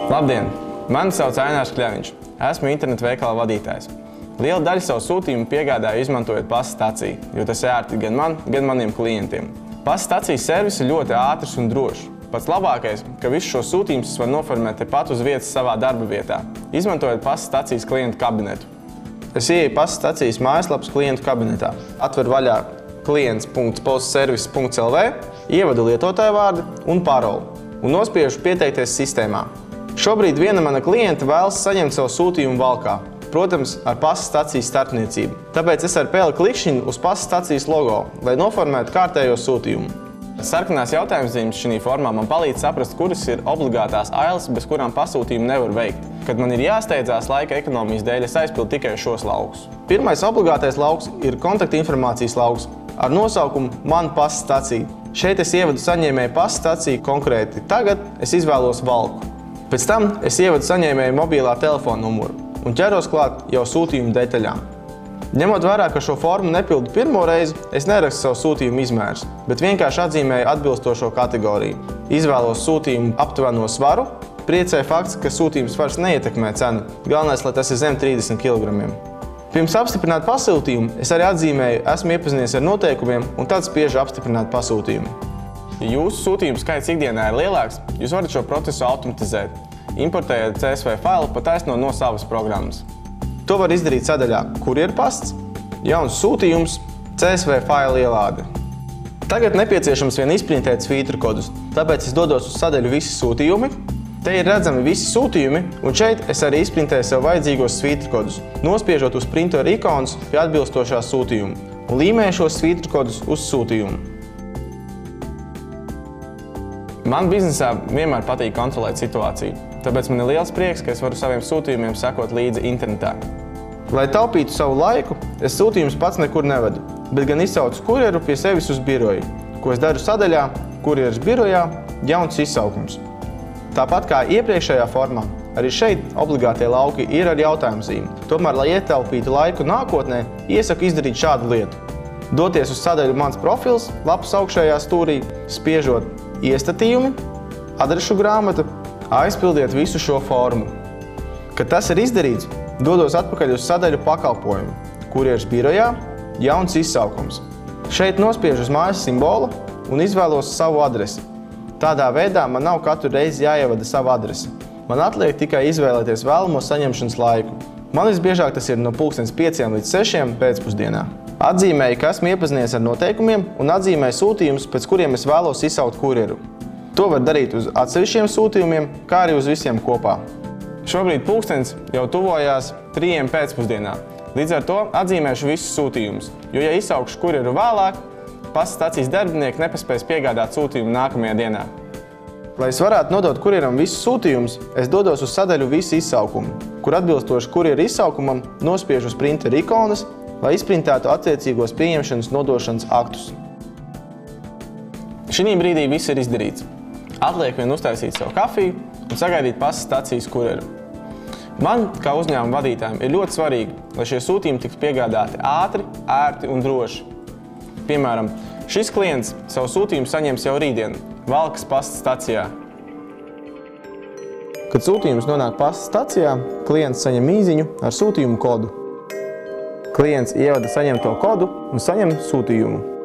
Labdien! Mani sauc Ainārs Kļaviņš. Esmu internetu veikala vadītājs. Liela daļa savu sūtījumu piegādāju izmantojot pasta staciju, jo tas ir ērti gan man, gan maniem klientiem. Pasta stacijas servis ir ļoti ātrs un drošs. Pats labākais, ka visus šos sūtījumus var noformēt tepat uz vietas savā darba vietā, izmantojot pasta stacijas klientu kabinetu. Es ieeju pasta stacijas mājaslapas klientu kabinetā, atveru vaļā klients.postservice.lv, ievadu lietotāju vārdu un paroli un nospiežu pieteikties sistēmā. Šobrīd viena mana klienta vēlas saņemt savu sūtījumu valkā, protams, ar pasta stacijas starpniecību. Tāpēc es ar peli klikšķinu uz pasta stacijas logo, lai noformētu kārtējo sūtījumu. Sarkanās jautājumzīmes šī formā man palīdz saprast, kuras ir obligātās ailes, bez kurām pasūtījumu nevar veikt. Kad man ir jāsteidzās laika ekonomijas dēļ, es aizpildu tikai šos laukus. Pirmais obligātais lauks ir kontaktinformācijas lauks ar nosaukumu Man pasta stacija. Šeit es ievadu saņēmēju pasta staciju konkrēti. Tagad es izvēlos valku. Pēc tam es ievadu saņēmēju mobilā telefona numuru un ķeros klāt jau sūtījumu detaļām. Ņemot vērā, ka šo formu nepildu pirmo reizi, es nerakstu savu sūtījumu izmērus, bet vienkārši atzīmēju atbilstošo kategoriju. Izvēlos sūtījumu aptuveno svaru, priecē fakts, ka sūtījums svars neietekmē cenu. Galvenais, lai tas ir zem 30 kg. Pirms apstiprināt pasūtījumu, es arī atzīmēju, esmu iepazinies ar noteikumiem un tad spiežu apstiprināt pasūtījumu. Ja jūsu sūtījumu skaits ikdienā ir lielāks, jūs varat šo procesu automatizēt, importējot CSV failu pa taisno no savas programmas. To var izdarīt sadaļā Kurjerpasts, jauns sūtījums, CSV failu ielāde. Tagad nepieciešams vien izprintēt svītru kodus, tāpēc es dodos uz sadaļu Visi sūtījumi. Te ir redzami visi sūtījumi, un šeit es arī izprintēju sev vajadzīgos svītru kodus, nospiežot uz printeru ikonas pie atbilstošā sūtījuma un līmēju šos svītru kodus uz sūtījumu. Man biznesā vienmēr patīk kontrolēt situāciju, tāpēc man ir liels prieks, ka es varu saviem sūtījumiem sekot līdzi internetā. Lai taupītu savu laiku, es sūtījumus pats nekur nevedu, bet gan izsaucu kurjeru pie sevis uz biroju, ko es daru sadaļā Kurjeras birojā jauns izsaukums. Tāpat kā iepriekšējā formā, arī šeit obligātie lauki ir ar jautājumzīmi. Tomēr, lai ietaupītu laiku nākotnē, iesaku izdarīt šādu lietu. Doties uz sadaļu Mans profils, lapas augšējā stūrī, spiežot Iestatījumi, adrešu grāmata, aizpildiet visu šo formu. Kad tas ir izdarīts, dodos atpakaļ uz sadaļu Pakalpojumi, Kurjeras birojā, jauns izsaukums. Šeit nospiežu uz mājas simbolu un izvēlos savu adresi. Tādā veidā man nav katru reizi jāievada sava adrese. Man atliek tikai izvēlēties vēlamo saņemšanas laiku. Man visbiežāk tas ir no 5 līdz 6 pēcpusdienā. Atzīmēju, ka esmu iepazinies ar noteikumiem un atzīmēju sūtījumus, pēc kuriem es vēlos izsaukt kurjeru. To var darīt uz atsevišķiem sūtījumiem, kā arī uz visiem kopā. Šobrīd pulkstenis jau tuvojās 3 pēcpusdienā. Līdz ar to atzīmēšu visus sūtījumus, jo, ja izsaukšu kurjeru vēlāk, pasta stacijas darbinieki nepaspēs piegādāt sūtījumu nākamajā dienā. Lai es varētu nodot kurjeram visus sūtījumus, es dodos uz sadaļu Visi izsaukumi, kur atbilstoši kurjera izsaukumam nospiežu uz printeru ikonas, lai izprintētu attiecīgos pieņemšanas nodošanas aktus. Šī brīdī viss ir izdarīts. Atliek vien uztaisīt savu kafiju un sagaidīt pasta stacijas kurjeru. Man, kā uzņēmuma vadītājiem, ir ļoti svarīgi, lai šie sūtījumi tiktu piegādāti ātri, ērti un droši. Piemēram, šis klients savu sūtījumu saņems jau rītdien, Valkas pasta stacijā. Kad sūtījums nonāk pasta stacijā, klients saņem īziņu ar sūtījumu kodu. Klients ievada saņemto kodu un saņem sūtījumu.